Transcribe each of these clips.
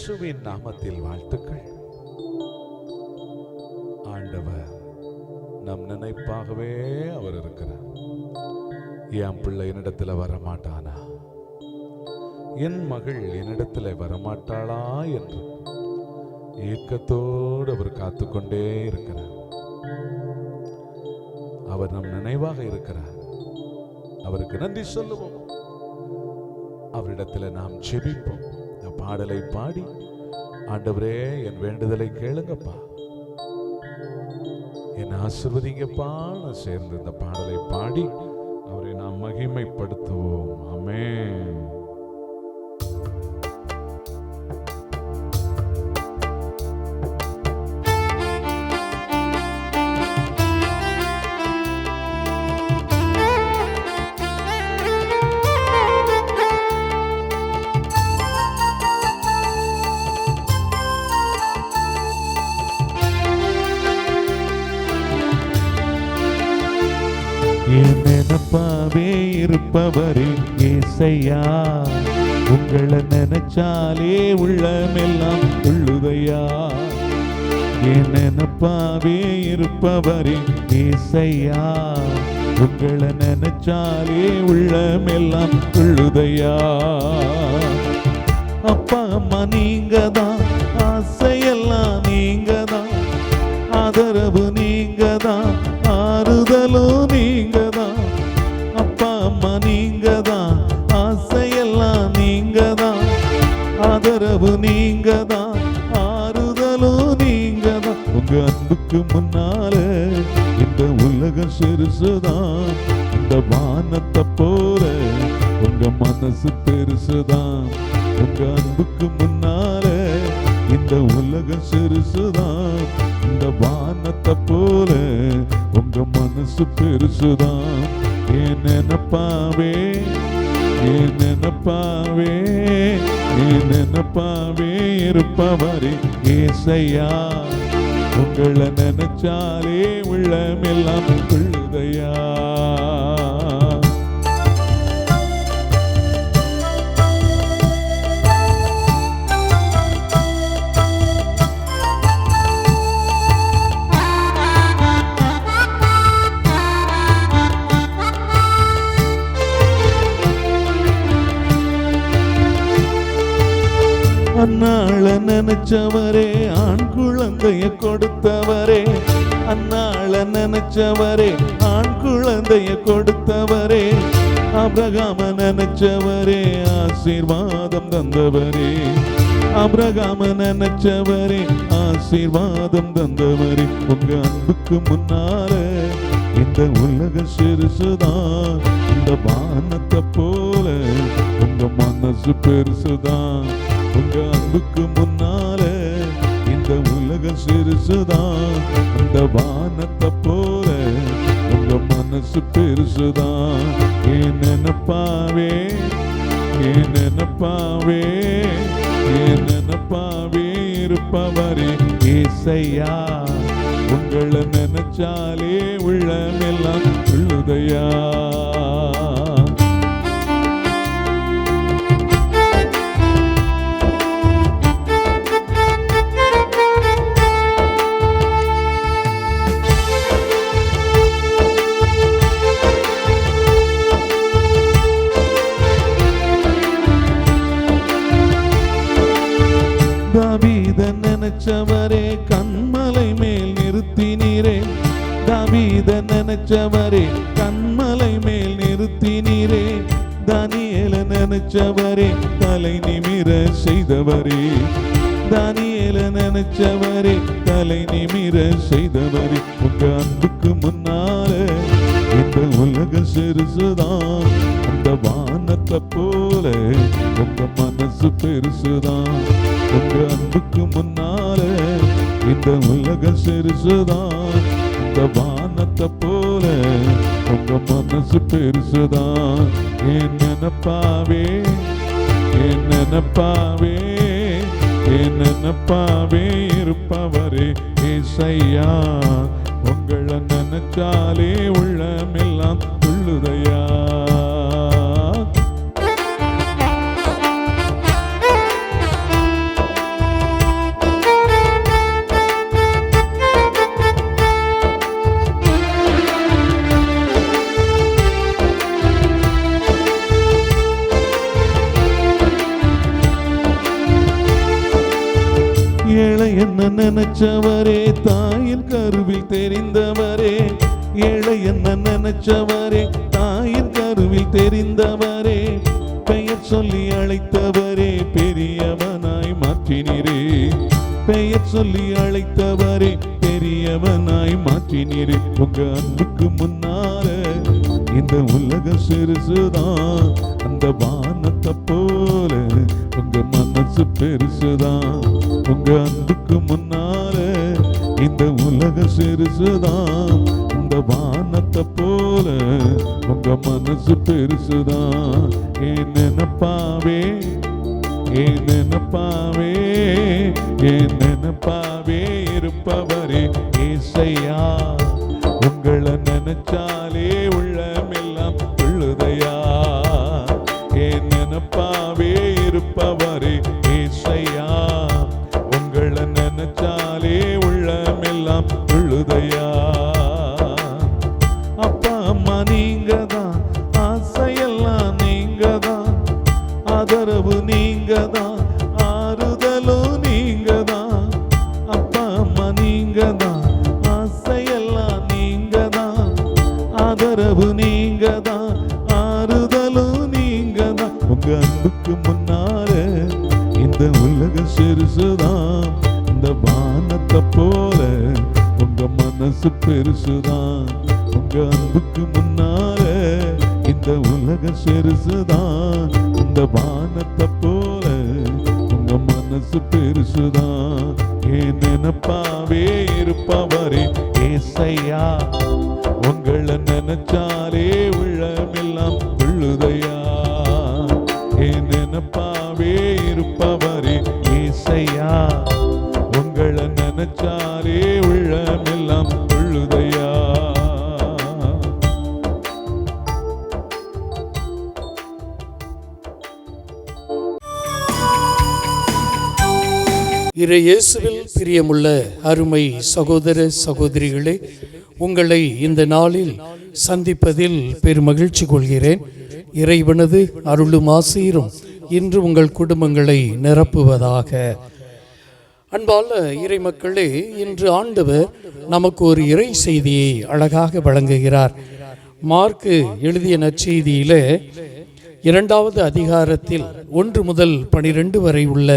இயேசுவின் நாமத்தில் வாழ்த்துக்கள். ஆண்டவர் நம் நினைப்பாகவே அவர் இருக்கிறார். என் பிள்ளை என்னிடத்துல வரமாட்டானா, என் மகள் என்னிடத்துல வரமாட்டாளா என்று ஏக்கத்தோடு அவர் காத்துக்கொண்டே இருக்கிறார். அவர் நம் நினைவாக இருக்கிறார். அவருக்கு நன்றி சொல்லுவோம். அவரிடத்துல நாம் ஜெபிப்போம். இந்த பாடலை பாடி, ஆண்டவரே என் வேண்டுதலை கேளுங்கப்பா, என் ஆசீர்வதிங்கப்பா சேர்ந்து இந்த பாடலை பாடி அவரை நாம் மகிமைப்படுத்துவோம். ஆமென். என் நினைப்பாவே இருப்பவரே ஏசையா, உங்களை நினைச்சாலே உள்ளமெல்லாம் உள்ளுதையா. என் நினைப்பாவே இருப்பவரே ஏசையா, உங்களை நினைச்சாலே உள்ளமெல்லாம் உள்ளுதையா. அப்பா அம்மா நீங்க தான், ஆசையெல்லாம் நீங்க தான், ஆதரவு நீங்க தான், ஆறுதலும் நீங்க தான். அப்பா அம்மா நீங்க தான், ஆசையெல்லாம் நீங்க தான், ஆதரவு நீங்க தான், ஆறுதலும் நீங்க தான். உங்க அன்புக்கு முன்னால இந்த உலகம் சிறுசுதான், இந்த வானத்தை போல உங்க மனசு பெருசுதான். உங்க அன்புக்கு முன்னால இந்த உலகம் சிறுசுதான், இந்த வானத்தை போல உங்க மனசு பெருசுதான். என் நினைப்பாவே, என் நினைப்பாவே, என் நினைப்பாவே இருப்பவரே ஏசையா, உங்களை நினைச்சாலே உள்ளமெல்லாம் உள்ளுதையா. அன்னாள நினைச்சவரே, ஆண் குழந்தைய கொடுத்தவரே, அன்னாள நினைச்சவரே, ஆண் குழந்தைய கொடுத்தவரே, ஆபிரகாம நினைச்சவரே, ஆசீர்வாதம் தந்தவரே, ஆபிரகாம நினைச்சவரே, ஆசீர்வாதம் தந்தவரே. உங்க அன்புக்கு முன்னால இந்த உலக சிறுசுதான், இந்த வானத்தை போல உங்க மனசு பெருசுதான். உங்க அன்புக்கு முன்னால இந்த உலக சிறுசுதான், இந்த வானத்தை போல உங்க மனசு பெருசுதான். என் நினைப்பாவே, என் நினைப்பாவே, என் நினைப்பாவே இருப்பவரே ஏசையா, உங்களை நினைச்சாலே உள்ளமெல்லாம் உள்ளுதையா. தாவீத நினைச்சவரே, கண்மலை மேல் நிறுத்தினீரே, தாவீத நினைச்சவரே, கண்மலை மேல் நிறுத்தினீரே, தானியேல நினைச்சவரே, தலை நிமிர செய்தவரே, தானியேல நினைச்சவரே, தலை நிமிர செய்தவரே. உங்க அன்புக்கு முன்னால இந்த உலக சிறுசுதான், அந்த வானத்தை போல உங்க மனசு பெருசுதான். உங்க அன்புக்கு முன்னால இந்த உலக சிறுசுதான், இந்த வானத்தை போல உங்க மனசு பெருசுதான். என் நினைப்பாவே, என் நினைப்பாவே, என் நினைப்பாவே இருப்பவரே ஏசையா, உங்களை நினைச்சாலே உள்ளமெல்லாம் உள்ளுதையா. என்ன நினைச்சவரே, தாயின் கருவில் தெரிந்தவரே. ஏழை என்ன நினைச்சவரே, தாயின் கருவில் தெரிந்தவரே. பெயர் சொல்லி அழைத்தவரே, பெரியவனாய் மாற்றினீரே. பெயர் சொல்லி அழைத்தவரே, பெரியவனாய் மாற்றினீரே. உங்க அன்புக்கு முன்னால இந்த உலகம் சிறுசுதான், அந்த வானத்தை போல உங்க மனசு பெருசுதான். உங்க அன்புக்கு முன்னால இந்த உலகம் சிறுசுதான், அந்த வானத்தை போல உங்க மனசு பெருசுதான். ஏன் நினைப்பாவே, ஏன் நினைப்பாவே, ஏன் நினைப்பாவே இருப்பவரே ஏசையா. உங்களை நினைச்சாலே உள்ளமெல்லாம் உள்ளதையா. ஏன் நினைப்பாவே இருப்பவரே ஏசையா. உங்களை நினைச்சாலே உள்ளமெல்லாம் உள்ளதையா. அப்பா அம்மா நீங்க தான், ஆசையெல்லாம் நீங்க தான், ஆதரவு நீங்க தான், ஆறுதலும் நீங்க தான். அப்பா அம்மா நீங்க தான், ஆசையெல்லாம் நீங்க தான், ஆதரவு நீங்க தான், ஆறுதலும் நீங்க தான். உங்க அன்புக்கு முன்னால இந்த உலகம் சிறுசுதான், இந்த வானத்தை போல உங்க மனசு பெருசுதான். உங்க அன்புக்கு முன்னால இந்த உலகம் சிறுசுதான், இந்த வானத்தை போல உங்க மனசு பெருசுதான். ஏன் நினைப்பாவே இருப்பவரே ஏசையா. உங்களை நினைச்சாலே உள்ளமெல்லாம் உள்ளுதையா. ஏன் நினைப்பாவே இருப்பவரே ஏசையா. உங்களை நினைச்சாலே உள்ளமெல்லாம் உள்ளுதையா. இறை இயேசுவில் பிரியமுள்ள அருமை சகோதர சகோதரிகளே, உங்களை இந்த நாளில் சந்திப்பதில் பெருமகிழ்ச்சி கொள்கிறேன். இறைவனது அருளும் ஆசீரும் இன்று உங்கள் குடும்பங்களை நிரப்புவதாக. அன்பான இறை மக்களே, இன்று ஆண்டவர் நமக்கு ஒரு இறை செய்தியை அழகாக வழங்குகிறார். மார்க்கு எழுதிய நற்செய்தியிலே 2வது அதிகாரத்தில் 1 முதல் 12 வரை உள்ள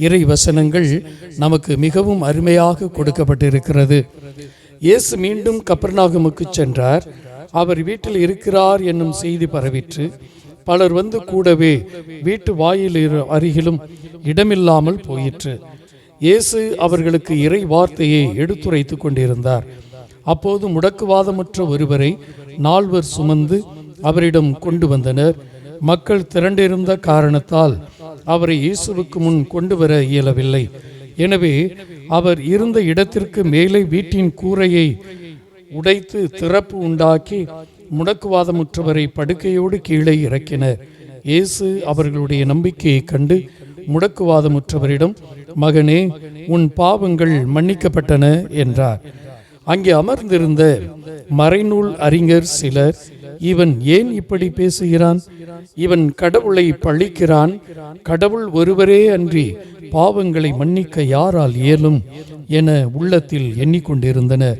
இறை வசனங்கள் நமக்கு மிகவும் அருமையாக கொடுக்கப்பட்டிருக்கிறது. இயேசு மீண்டும் கப்பர்நாகுமுக்கு சென்றார். அவர் வீட்டில் இருக்கிறார் என்னும் செய்தி பரவிற்று. பலர் வந்து கூடவே வீட்டு வாயில் அருகிலும் இடமில்லாமல் போயிற்று. இயேசு அவர்களுக்கு இறை வார்த்தையை எடுத்துரைத்து கொண்டிருந்தார். அப்போது முடக்குவாதமுற்ற ஒருவரை 4 சுமந்து அவரிடம் கொண்டு வந்தனர். மக்கள் திரண்டிருந்த காரணத்தால் அவரை இயேசுவுக்கு முன் கொண்டு வர இயலவில்லை. எனவே அவர் இருந்த இடத்திற்கு மேலே வீட்டின் கூரையை உடைத்து திறப்பு உண்டாக்கி முடக்குவாதமுற்றவரை படுக்கையோடு கீழே இறக்கினர். இயேசு அவர்களுடைய நம்பிக்கையை கண்டு முடக்குவாதமுற்றவரிடம், மகனே, உன் பாவங்கள் மன்னிக்கப்பட்டன என்றார். அங்கே அமர்ந்திருந்த மறைநூல் அறிஞர் சிலர், இவன் ஏன் இப்படி பேசுகிறான்? இவன் கடவுளை பழிக்கிறான். கடவுள் ஒருவரே அன்றி பாவங்களை மன்னிக்க யாரால் இயலும் என உள்ளத்தில் எண்ணிக்கொண்டிருந்தனர்.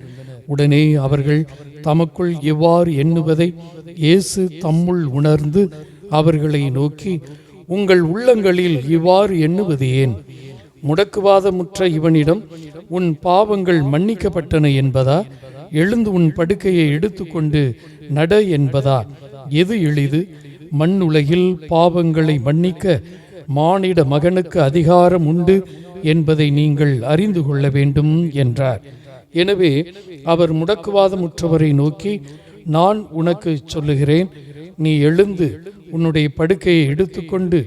உடனே அவர்கள் தமக்குள் எவ்வாறு எண்ணுவதை இயேசு தம்முள் உணர்ந்து அவர்களை நோக்கி, உங்கள் உள்ளங்களில் இவ்வாறு எண்ணுவது ஏன்? முடக்குவாதமுற்ற இவனிடம் உன் பாவங்கள் மன்னிக்கப்பட்டன என்பதா, எழுந்து உன் படுக்கையை எடுத்துக்கொண்டு நட என்பதா? எது எளிது? மண்ணுலகில் பாவங்களை மன்னிக்க மானிட மகனுக்கு அதிகாரம் உண்டு என்பதை நீங்கள் அறிந்து கொள்ள வேண்டும் என்றார். எனவே அவர் முடக்குவாதமுற்றவரை நோக்கி, நான் உனக்கு சொல்லுகிறேன், நீ எழுந்து உன்னுடைய படுக்கையை எடுத்துக்கொண்டு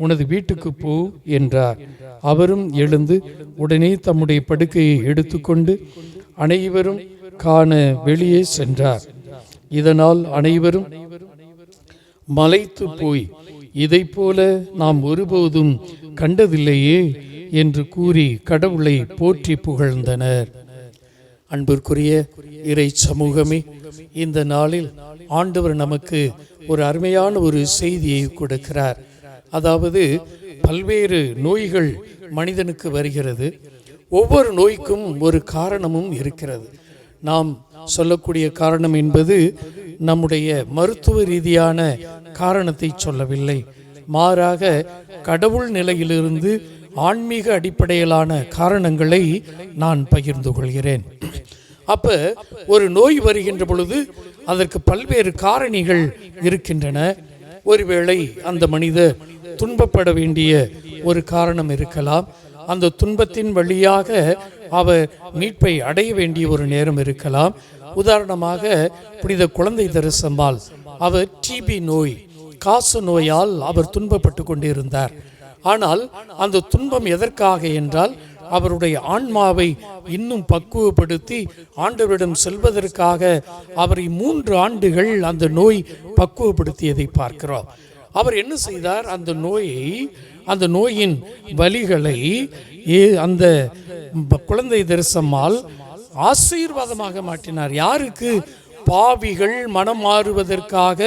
உனது வீட்டுக்கு போ என்றார். அவரும் எழுந்து உடனே தம்முடைய படுக்கையை எடுத்துக்கொண்டு அனைவரும் காண வெளியே சென்றார். இதனால் அனைவரும் மலைத்து போய், இதை போல நாம் ஒருபோதும் கண்டதில்லையே என்று கூறி கடவுளை போற்றி புகழ்ந்தனர். அன்பிற்குரிய இறை சமூகமே, இந்த நாளில் ஆண்டவர் நமக்கு ஒரு அருமையான ஒரு செய்தியை கொடுக்கிறார். அதாவது, பல்வேறு நோய்கள் மனிதனுக்கு வருகிறது. ஒவ்வொரு நோய்க்கும் ஒரு காரணமும் இருக்கிறது. நாம் சொல்லக்கூடிய காரணம் என்பது நம்முடைய மருத்துவ ரீதியான காரணத்தை சொல்லவில்லை, மாறாக கடவுள் நிலையிலிருந்து ஆன்மீக அடிப்படையிலான காரணங்களை நான் பகிர்ந்து கொள்கிறேன். அப்ப ஒரு நோய் வருகின்ற பொழுது அதற்கு பல்வேறு காரணிகள் இருக்கின்றன. ஒருவேளை அந்த மனிதர் துன்பப்பட வேண்டிய ஒரு காரணம் இருக்கலாம். அந்த துன்பத்தின் வழியாக அவர் மீட்பை அடைய வேண்டிய ஒரு நேரம் இருக்கலாம். உதாரணமாக புனித குழந்தை தெரசம்மாள், அவர் டிபி நோய், காச நோயால் அவர் துன்பப்பட்டு கொண்டிருந்தார். ஆனால் அந்த துன்பம் எதற்காக என்றால் அவருடைய ஆன்மாவை இன்னும் பக்குவப்படுத்தி ஆண்டவரிடம் செல்வதற்காக அவரை 3 ஆண்டுகள் அந்த நோய் பக்குவப்படுத்தியதை பார்க்கிறோம். அவர் என்ன செய்தார்? அந்த நோயின் வலிகளை அந்த குழந்தை தெரசம்மாள் ஆசீர்வாதமாக மாற்றினார். யாருக்கு? பாவிகள் மனம் மாறுவதற்காக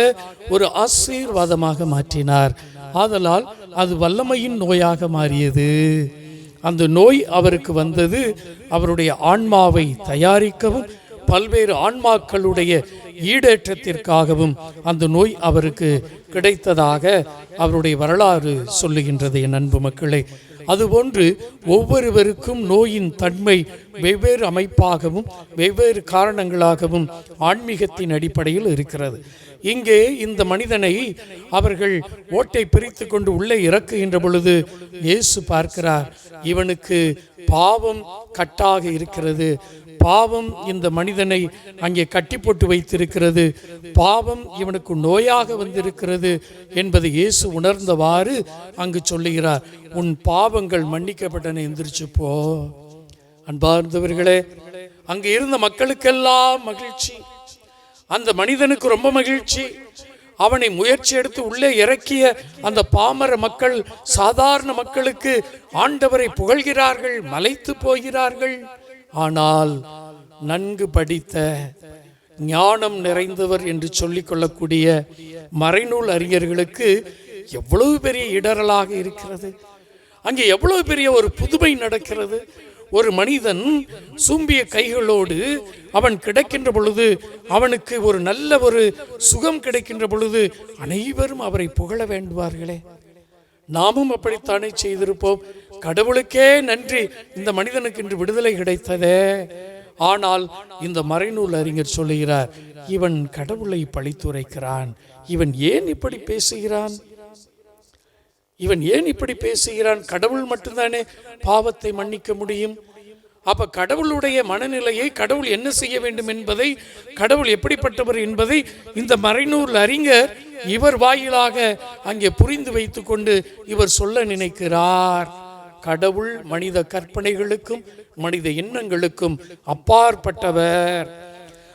ஒரு ஆசீர்வாதமாக மாற்றினார். ஆதலால் அது வல்லமையின் நோயாக மாறியது. அந்த நோய் அவருக்கு வந்தது அவருடைய ஆன்மாவை தயாரிக்கவும் பல்வேறு ஆன்மாக்களுடைய ஈடேற்றத்திற்காகவும் அந்த நோய் அவருக்கு கிடைத்ததாக அவருடைய வரலாறு சொல்லுகின்றது. என் அன்பு மக்களே, அதுபோன்று ஒவ்வொருவருக்கும் நோயின் தன்மை வெவ்வேறு அமைப்பாகவும் வெவ்வேறு காரணங்களாகவும் ஆன்மீகத்தின் அடிப்படையில் இருக்கிறது. இங்கே இந்த மனிதனை அவர்கள் ஓட்டை பிரித்து கொண்டு உள்ளே இறக்குகின்ற பொழுது இயேசு பார்க்கிறார், இவனுக்கு பாவம் கட்டாக இருக்கிறது, பாவம் இந்த மனிதனை அங்கே கட்டி போட்டு வைத்திருக்கிறது, பாவம் இவனுக்கு நோயாக வந்திருக்கிறது என்பதை இயேசு உணர்ந்தவாறு அங்கு சொல்லுகிறார், உன் பாவங்கள் மன்னிக்கப்பட்டன, எந்திரிச்சு போ. அன்பார்ந்தவர்களே, அங்கு இருந்த மக்களுக்கெல்லாம் மகிழ்ச்சி, அந்த மனிதனுக்கு ரொம்ப மகிழ்ச்சி. அவனை முயற்சி எடுத்து உள்ளே இறக்கிய அந்த பாமர மக்கள், சாதாரண மக்களுக்கு ஆண்டவரை புகழ்கிறார்கள், மலைத்து போகிறார்கள். ஆனால் நன்கு படித்த ஞானம் நிறைந்தவர் என்று சொல்லிக் கொள்ளக்கூடிய மறைநூல் அறிஞர்களுக்கு எவ்வளவு பெரிய இடரலாக இருக்கிறது. அங்கே எவ்வளவு பெரிய ஒரு புதுமை நடக்கிறது. ஒரு மனிதன் சூம்பிய கைகளோடு அவன் கிடைக்கின்ற பொழுது, அவனுக்கு ஒரு நல்ல ஒரு சுகம் கிடைக்கின்ற பொழுது அனைவரும் அவரை புகழ வேண்டுவார்களே. நாமும் அப்படித்தானே செய்திருப்போம். கடவுளுக்கே நன்றி, இந்த மனிதனுக்கு இன்று விடுதலை கிடைத்ததே. ஆனால் இந்த மறைநூல் அறிஞர் சொல்லுகிறார், இவன் கடவுளை பழித்துரைக்கிறான், இவன் ஏன் இப்படி பேசுகிறான், இவன் ஏன் இப்படி பேசுகிறான்? கடவுள் மட்டும்தானே பாவத்தை மன்னிக்க முடியும். அப்ப கடவுளுடைய மனநிலையை, கடவுள் என்ன செய்ய வேண்டும் என்பதை, கடவுள் எப்படிப்பட்டவர் என்பதை இந்த மறைநூல் அறிஞர் இவர் வாயிலாக அங்கே புரிந்து வைத்துக் கொண்டு இவர் சொல்ல நினைக்கிறார். கடவுள் மனித கற்பனைகளுக்கும் மனித எண்ணங்களுக்கும் அப்பாற்பட்டவர்.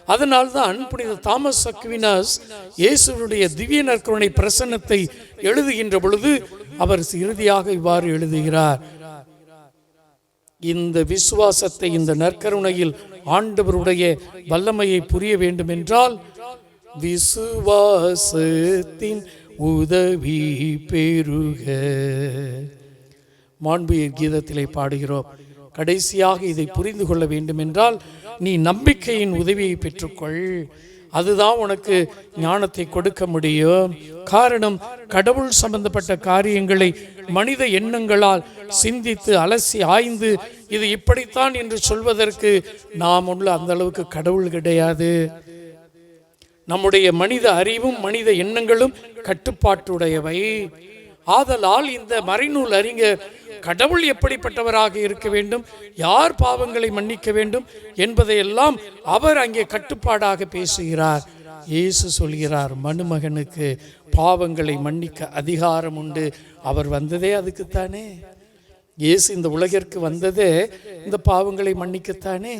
அதனால்தான் புனித தாமஸ் அக்வினாஸ் இயேசுவினுடைய திவ்ய நற்கருணை பிரசன்னத்தை எழுதுகின்ற பொழுது அவர் இறுதியாக இவ்வாறு எழுதுகிறார், இந்த விசுவாசத்தை, இந்த நற்கருணையில் ஆண்டவருடைய வல்லமையை புரிய வேண்டும் என்றால் விசுவாசத்தின் உதவி பெறுக. மாண்புயர் கீதத்திலே பாடுகிறோம், கடைசியாக இதை புரிந்து கொள்ள வேண்டும் என்றால் நீ நம்பிக்கையின் உதவியை பெற்றுக்கொள், அதுதான் உனக்கு ஞானத்தை கொடுக்க முடியும். காரணம், கடவுள் சம்பந்தப்பட்ட காரியங்களை மனித எண்ணங்களால் சிந்தித்து அலசி ஆய்ந்து இது இப்படித்தான் என்று சொல்வதற்கு நாம் உள்ள அந்த அளவுக்கு கடவுள் கிடையாது. நம்முடைய மனித அறிவும் மனித எண்ணங்களும் கட்டுப்பாட்டுடையவை. ஆதலால் இந்த மறைநூல் அறிஞர் கடவுள் எப்படிப்பட்டவராக இருக்க வேண்டும், யார் பாவங்களை மன்னிக்க வேண்டும் என்பதையெல்லாம் அவர் அங்கே கட்டுப்பாடாக பேசுகிறார். இயேசு சொல்கிறார், மனுமகனுக்கு பாவங்களை மன்னிக்க அதிகாரம் உண்டு. அவர் வந்ததே அதுக்குத்தானே. இயேசு இந்த உலகிற்கு வந்ததே இந்த பாவங்களை மன்னிக்கத்தானே.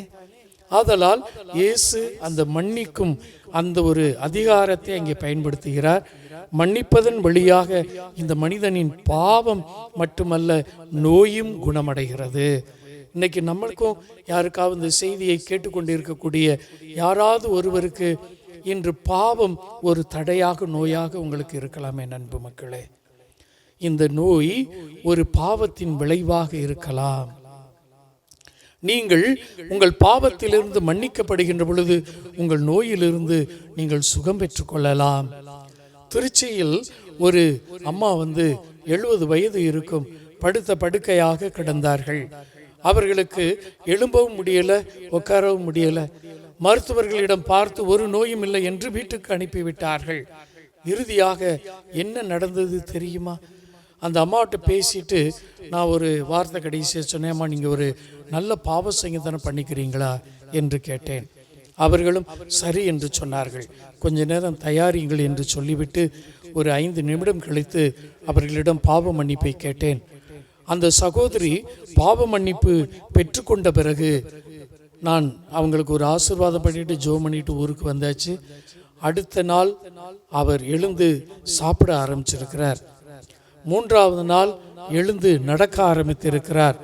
ஆதலால் இயேசு அந்த மன்னிக்கும் அந்த ஒரு அதிகாரத்தை அங்கே பயன்படுத்துகிறார். மன்னிப்பதன் வழியாக இந்த மனிதனின் பாவம் மட்டுமல்ல, நோயும் குணமடைகிறது. இன்னைக்கு நம்மளுக்கும் யாருக்காவது இந்த செய்தியை கேட்டுக்கொண்டு இருக்கக்கூடிய யாராவது ஒருவருக்கு இன்று பாவம் ஒரு தடையாக, நோயாக உங்களுக்கு இருக்கலாமே நண்பு மக்களே. இந்த நோய் ஒரு பாவத்தின் விளைவாக இருக்கலாம். நீங்கள் உங்கள் பாவத்திலிருந்து மன்னிக்கப்படுகின்ற பொழுது உங்கள் நோயிலிருந்து நீங்கள் சுகம் பெற்றுக்கொள்ளலாம். திருச்சியில் ஒரு அம்மா 70 வயது இருக்கும், படுத்த படுக்கையாக கிடந்தார்கள். அவர்களுக்கு எழும்பவும் முடியல, உட்காரவும் முடியல. மருத்துவர்களிடம் பார்த்து ஒரு நோயும் இல்லை என்று வீட்டுக்கு அனுப்பிவிட்டார்கள். இறுதியாக என்ன நடந்தது தெரியுமா? அந்த அம்மாவிட்ட பேசிட்டு நான் ஒரு வார்த்தை கடைசியாக சொன்னேன், அம்மா நீங்கள் ஒரு நல்ல பாவ சங்கீதனம் பண்ணிக்கிறீங்களா என்று கேட்டேன். அவர்களும் சரி என்று சொன்னார்கள். கொஞ்ச நேரம் தயாரிங்கள் என்று சொல்லிவிட்டு ஒரு 5 நிமிடம் கழித்து அவர்களிடம் பாவ மன்னிப்பை கேட்டேன். அந்த சகோதரி பாவ மன்னிப்பு பெற்றுக்கொண்ட பிறகு நான் அவங்களுக்கு ஒரு ஆசீர்வாதம் பண்ணிட்டு ஜெபம் பண்ணிட்டு ஊருக்கு வந்தாச்சு. அடுத்த நாள் அவர் எழுந்து சாப்பிட ஆரம்பிச்சிருக்கிறார். 3வது நாள் எழுந்து நடக்க ஆரம்பித்திருக்கிறார்.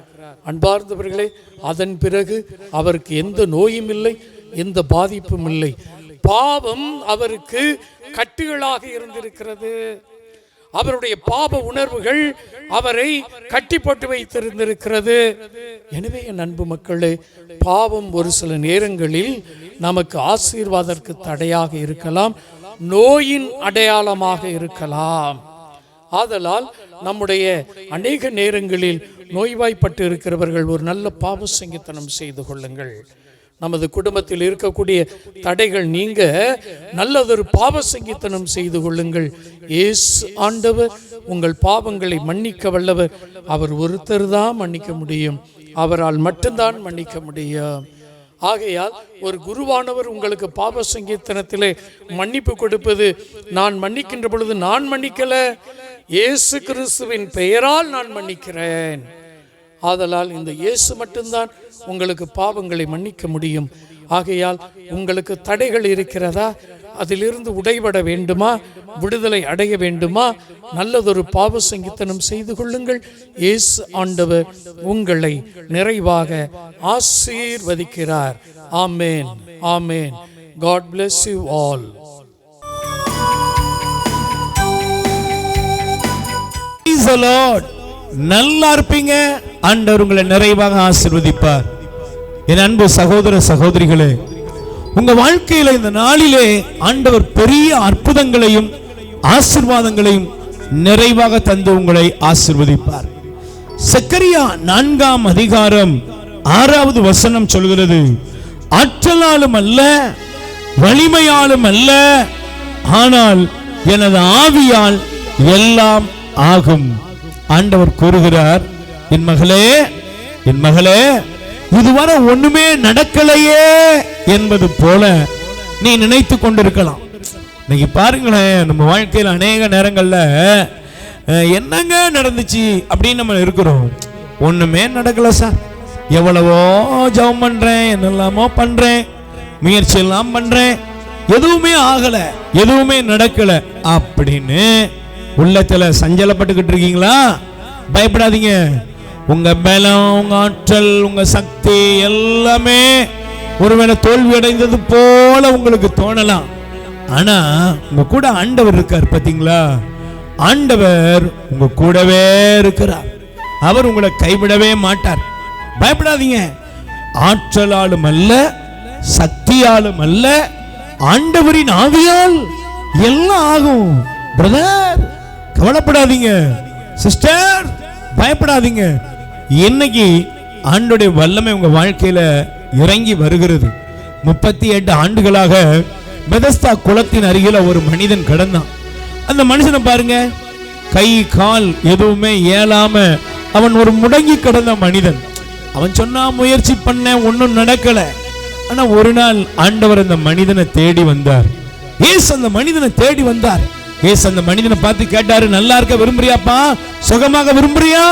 அன்பார்ந்தவர்களே, அதன் பிறகு அவருக்கு எந்த நோயும் இல்லை, எந்த பாதிப்பும் இல்லை. பாவம் அவருக்கு கட்டுகளாக இருந்திருக்கிறது. அவருடைய பாவ உணர்வுகள் அவரை கட்டி போட்டு வைத்திருந்திருக்கிறது. எனவே என் அன்பு மக்களே, பாவம் ஒரு சில நேரங்களில் நமக்கு ஆசீர்வாதத்திற்கு தடையாக இருக்கலாம், நோயின் அடையாளமாக இருக்கலாம். ஆதலால் நம்முடைய அநேக நேரங்களில் நோய்வாய்ப்பட்டு இருக்கிறவர்கள் ஒரு நல்ல பாவ சங்கீதனம் செய்து கொள்ளுங்கள். நமது குடும்பத்தில் இருக்கக்கூடிய தடைகள் நீங்க நல்லதொரு பாவ சங்கீதனம் செய்து கொள்ளுங்கள். இயேசு ஆண்டவர் உங்கள் பாவங்களை மன்னிக்க வல்லவர். அவர் ஒருத்தர் தான் மன்னிக்க முடியும், அவரால் மட்டும்தான் மன்னிக்க முடியும். ஆகையால் ஒரு குருவானவர் உங்களுக்கு பாவ சங்கீதனத்திலே மன்னிப்பு கொடுப்பது, நான் மன்னிக்கின்ற பொழுது நான் மன்னிக்கல, இயேசு கிறிஸ்துவின் பெயரால் நான் மன்னிக்கிறேன். ஆதலால் இந்த இயேசு மட்டும்தான் உங்களுக்கு பாவங்களை மன்னிக்க முடியும். ஆகையால் உங்களுக்கு தடைகள் இருக்கிறதா? அதிலிருந்து உடைபட வேண்டுமா? விடுதலை அடைய வேண்டுமா? நல்லதொரு பாவ சங்கீதனம் செய்து கொள்ளுங்கள். இயேசு ஆண்டவர் உங்களை நிறைவாக ஆசீர்வதிக்கிறார். ஆமென், ஆமென். God bless you all. Praise the Lord. நல்லா இருப்பீங்க, ஆண்டவர் உங்களை நிறைவாக ஆசீர்வதிப்பார். என் அன்பு சகோதர சகோதரிகளே, உங்க வாழ்க்கையில இந்த நாளிலே ஆண்டவர் பெரிய அற்புதங்களையும் ஆசீர்வாதங்களையும் நிறைவாக தந்து உங்களை ஆசீர்வதிப்பார். சக்கரியா 4ஆம் அதிகாரம் 6வது வசனம் சொல்கிறது, ஆற்றலாலும் அல்ல வலிமையாலும் அல்ல, ஆனால் எனது ஆவியால் எல்லாம் ஆகும். ஆண்டவர் கூறுகிறார், என் மகளே, என் மகளே, இதுவரை ஒண்ணுமே நடக்கலையே என்பது போல நீ நினைத்து கொண்டிருக்கலாம். இன்னைக்கு பாருங்களேன், நம்ம வாழ்க்கையில் அநேக நேரங்கள்ல என்னங்க நடந்துச்சு அப்படின்னு நம்ம இருக்கிறோம். ஒண்ணுமே நடக்கல சார், எவ்வளவோ ஜெபம் பண்றேன், என்னெல்லாமோ பண்றேன், முயற்சி எல்லாம் பண்றேன், எதுவுமே ஆகல, எதுவுமே நடக்கல அப்படின்னு உள்ளத்துல சஞ்சலப்பட்டுக்கிட்டு இருக்கீங்களா? பயப்படாதீங்க. உங்க பலம், உங்க ஆற்றல், உங்க சக்தி எல்லாமே ஒருவேளை தோல்வி அடைந்தது போல உங்களுக்கு தோணலாம். ஆனா உங்க கூட ஆண்டவர் இருக்கார் பாத்தீங்களா? ஆண்டவர் உங்க கூடவே இருக்கிறார். அவர் உங்களை கைவிடவே மாட்டார். பயப்படாதீங்க. ஆற்றலாலும் அல்ல, சக்தியாலும் அல்ல, ஆண்டவரின் ஆவியால் எல்லாம் ஆகும். பிரதர் கவலைப்படாதீங்க, சிஸ்டர் பயப்படாதீங்க. இன்னைக்கு ஆண்டோடைய வல்லமை உங்க வாழ்க்கையில இறங்கி வருகிறது. 38 ஆண்டுகளாக பெதஸ்தா குளத்தின் அருகில ஒரு மனிதன் கிடந்தான். அந்த மனுஷனை பாருங்க, கை கால் எதுவுமே இயலாம அவன் ஒரு முடங்கி கிடந்த மனிதன். அவன் சொன்னா முயற்சி பண்ண, ஒன்னும் நடக்கல. ஆனா ஒரு நாள் ஆண்டவர் அந்த மனிதனை தேடி வந்தார். இயேசு அந்த மனிதனை தேடி வந்தார். இயேசு அந்த மனிதனை பார்த்து கேட்டாரு, நல்லா இருக்க விரும்புறியாப்பா? சுகமாக விரும்புறியா?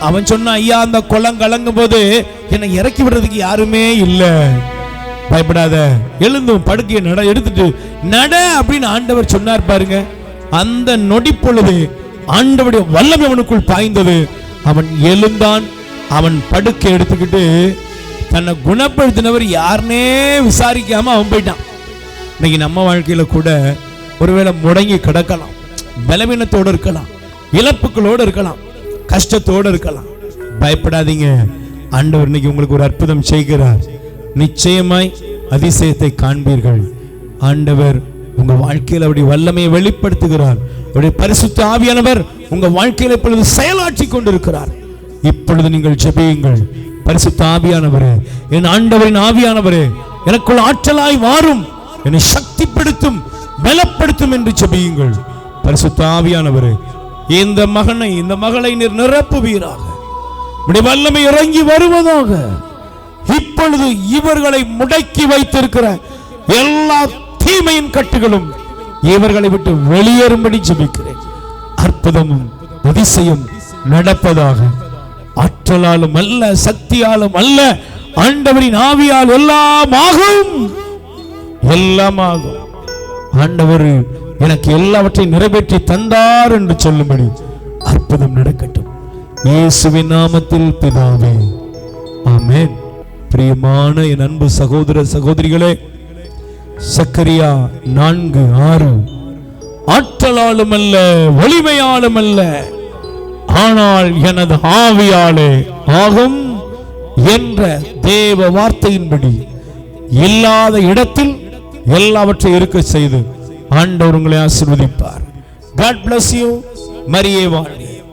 அவன் சொன்னா, ஐயா, அந்த குளம் கலங்கும் போது என்னை இறக்கி விடுறதுக்கு யாருமே இல்ல. பயப்படாத, எழுந்தும் படுக்கையை எடுத்துட்டு நட அப்படின்னு ஆண்டவர் சொன்னார் பாருங்க. அந்த நொடி பொழுது ஆண்டவருடைய வல்லமை அவனுக்குள் பாய்ந்தது. அவன் எழுந்தான். அவன் படுக்கை எடுத்துக்கிட்டு தன்னை குணப்படுத்தினவர் யாருன்னே விசாரிக்காம அவன் போயிட்டான். இன்னைக்கு நம்ம வாழ்க்கையில கூட ஒருவேளை முடங்கி கிடக்கலாம், பலவீனத்தோடு இருக்கலாம், இழப்புகளோடு இருக்கலாம், கஷ்டத்தோடு இருக்கலாம். பயப்படாதீங்க. ஆண்டவர் இன்னைக்கு உங்களுக்கு ஒரு அற்புதம் செய்கிறார். நிச்சயமாய் அதிசயத்தை காண்பீர்கள். ஆண்டவர் உங்க வாழ்க்கையில் அவருடைய வல்லமையை வெளிப்படுத்துகிறார். அவருடைய பரிசுத்த ஆவியானவர் உங்க வாழ்க்கையில் இப்பொழுது செயலாற்றி கொண்டிருக்கிறார். இப்பொழுது நீங்கள் ஜெபியுங்கள். பரிசுத்த ஆவியானவரே, என் ஆண்டவரின் ஆவியானவரே, எனக்குள் ஆற்றலாய் வாரும், என்னை சக்திப்படுத்தும், பலப்படுத்தும் என்று ஜெபியுங்கள். பரிசுத்த ஆவியானவரே, இந்த மகனை இந்த மகளை நீர் நிரப்புவீராக. உம்முடைய வல்லமை இறங்கி வருவதாக. இப்பொழுது இவர்களை முடக்கி வைத்திருக்கிற எல்லா தீமையின் கட்டுகளும் இவர்களை விட்டு வெளியேறும்படி ஜெபிக்கிறேன். அற்புதமும் அதிசயம் நடப்பதாக. ஆற்றலாலும் அல்ல, சக்தியாலும் அல்ல, ஆண்டவரின் ஆவியால் எல்லாம் ஆகும், எல்லாம் ஆகும். ஆண்டவர் எனக்கு எல்லாவற்றையும் நிறைவேற்றி தந்தார் என்று சொல்லும்படி அற்புதம் நடக்கட்டும். இயேசுவின் நாமத்தில் பிதாவே, ஆமென். பிரியமான என் அன்பு சகோதர சகோதரிகளே, சக்கரியா 4:6 ஆற்றலாலும் அல்ல, வலிமையாலும் அல்ல, ஆனால் எனது ஆவியாலே ஆகும் என்ற தேவ வார்த்தையின்படி இல்லாத இடத்தில் எல்லாவற்றையும் இருக்க செய்து ஆண்டவர் உங்களை ஆசீர்வதிப்பார். God bless you. மரியே வாழ்க.